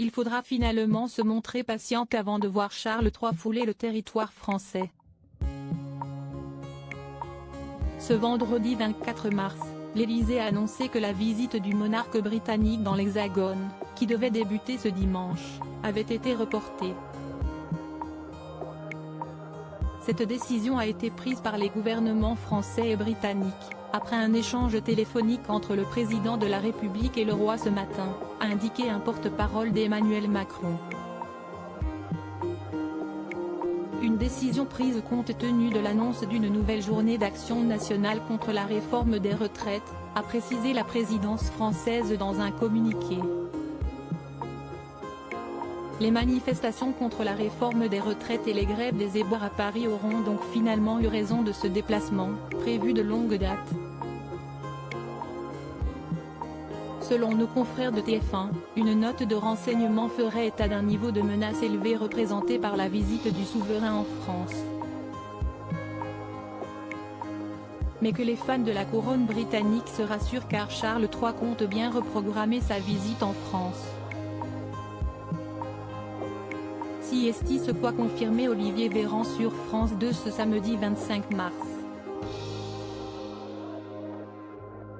il faudra finalement se montrer patiente avant de voir Charles III fouler le territoire français. Ce vendredi 24 mars, l'Élysée a annoncé que la visite du monarque britannique dans l'Hexagone, qui devait débuter ce dimanche, avait été reportée. Cette décision a été prise par les gouvernements français et britannique, après un échange téléphonique entre le président de la République et le roi ce matin, a indiqué un porte-parole d'Emmanuel Macron. Une décision prise compte tenu de l'annonce d'une nouvelle journée d'action nationale contre la réforme des retraites, a précisé la présidence française dans un communiqué. Les manifestations contre la réforme des retraites et les grèves des éboueurs à Paris auront donc finalement eu raison de ce déplacement, prévu de longue date. Selon nos confrères de TF1, une note de renseignement ferait état d'un niveau de menace élevé représenté par la visite du souverain en France. Mais que les fans de la couronne britannique se rassurent car Charles III compte bien reprogrammer sa visite en France. Si est-il ce qu'a confirmé Olivier Véran sur France 2 ce samedi 25 mars.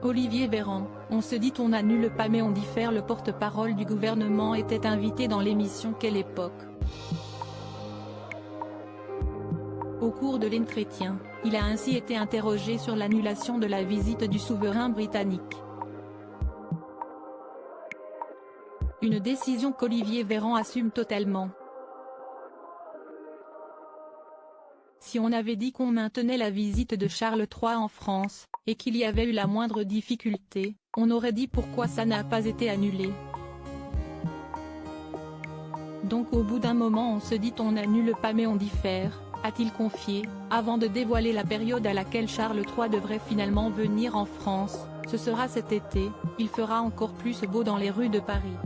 Olivier Véran, on se dit on annule pas mais on diffère. Le porte-parole du gouvernement était invité dans l'émission Quelle époque. Au cours de l'entretien, il a ainsi été interrogé sur l'annulation de la visite du souverain britannique. Une décision qu'Olivier Véran assume totalement. Si on avait dit qu'on maintenait la visite de Charles III en France, et qu'il y avait eu la moindre difficulté, on aurait dit pourquoi ça n'a pas été annulé. Donc au bout d'un moment on se dit on n'annule pas mais on diffère, a-t-il confié, avant de dévoiler la période à laquelle Charles III devrait finalement venir en France. Ce sera cet été, il fera encore plus beau dans les rues de Paris.